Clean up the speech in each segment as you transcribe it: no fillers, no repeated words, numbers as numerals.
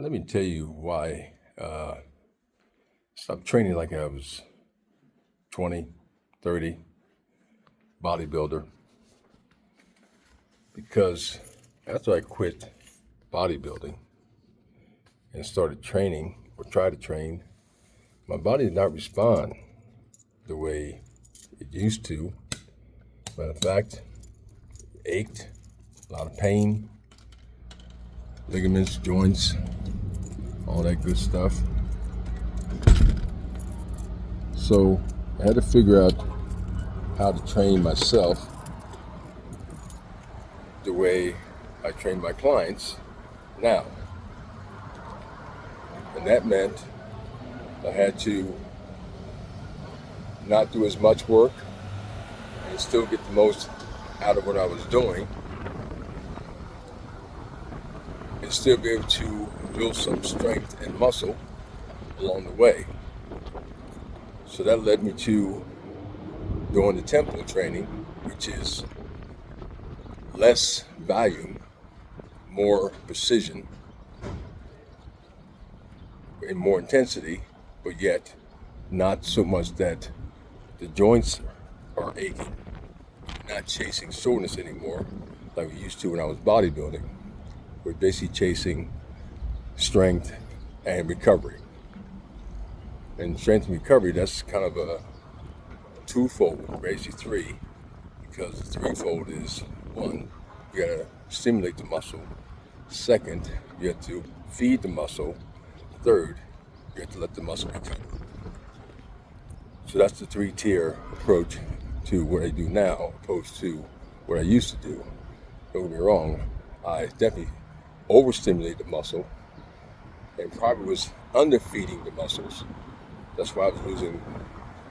Let me tell you why stopped training like I was 20, 30, bodybuilder. Because after I quit bodybuilding and started training or tried to train, my body did not respond the way it used to. Matter of fact, it ached, a lot of pain, ligaments, joints, all that good stuff. So I had to figure out how to train myself the way I train my clients now. And that meant I had to not do as much work and still get the most out of what I was doing and still be able to build some strength and muscle along the way. So that led me to doing the tempo training, which is less volume, more precision, and more intensity, but yet not so much that the joints are aching, not chasing soreness anymore like we used to when I was bodybuilding. We're basically chasing strength and recovery. And strength and recovery, that's kind of a twofold, basically three, because the threefold is one, you gotta stimulate the muscle. Second, you have to feed the muscle. Third, you have to let the muscle recover. So that's the three-tier approach to what I do now, opposed to what I used to do. Don't get me wrong, I definitely overstimulated the muscle and probably was underfeeding the muscles. That's why I was losing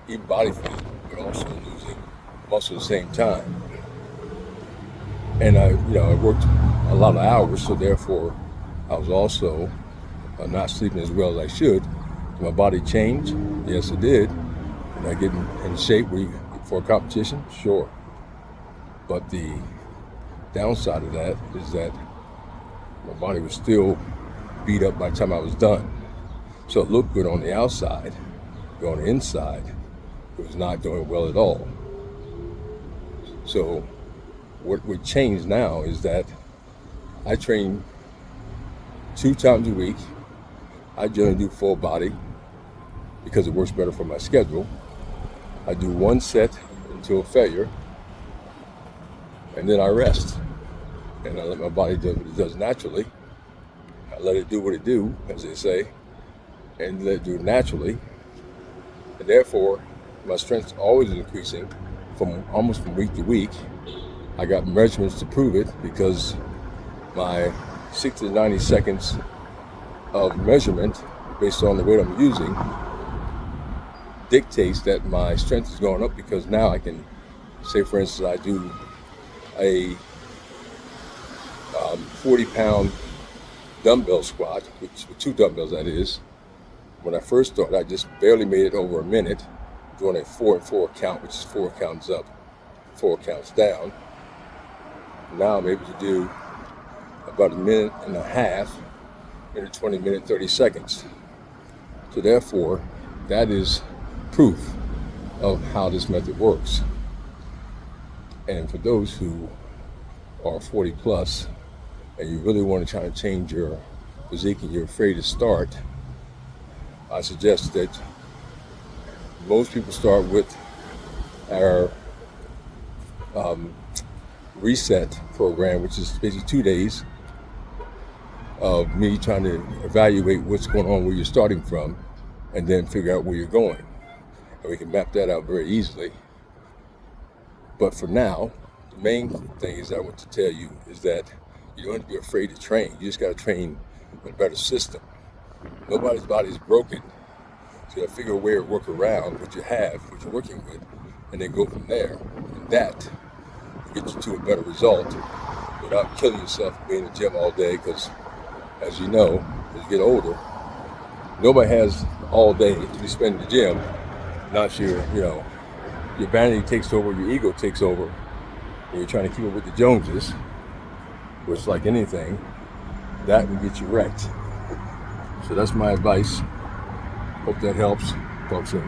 even body fat, but also losing muscle at the same time. And I worked a lot of hours, so therefore I was also not sleeping as well as I should. Did my body change? Yes, it did. Did I get in shape for a competition? Sure. But the downside of that is that my body was still beat up by the time I was done. So it looked good on the outside, but on the inside, it was not doing well at all. So what would change now is that I train 2 times a week. I generally do full body because it works better for my schedule. I do 1 set until failure, and then I rest. And I let my body do what it does naturally. I let it do what it do, as they say, and let it do it naturally. And therefore, my strength is always increasing almost from week to week. I got measurements to prove it because my 60 to 90 seconds of measurement based on the weight I'm using dictates that my strength is going up, because now I can say, for instance, I do a 40-pound dumbbell squat, with 2 dumbbells that is. When I first started, I just barely made it over a minute, doing a 4 and 4 count, which is 4 counts up, 4 counts down. Now I'm able to do about 1.5 minutes in a 20-minute, 30 seconds. So therefore, that is proof of how this method works. And for those who are 40 plus and you really want to try to change your physique and you're afraid to start, I suggest that most people start with our reset program, which is basically 2 days of me trying to evaluate what's going on, where you're starting from, and then figure out where you're going. And we can map that out very easily. But for now, the main thing is I want to tell you is that you don't have to be afraid to train. You just got to train with a better system. Nobody's body is broken. So you got to figure a way to work around what you have, what you're working with, and then go from there. And that will get you to a better result without killing yourself being in the gym all day, because as you know, as you get older, nobody has all day to be spent in the gym. Not your vanity takes over, your ego takes over, and you're trying to keep up with the Joneses, which, like anything, that will get you wrecked. So that's my advice. Hope that helps. Talk soon.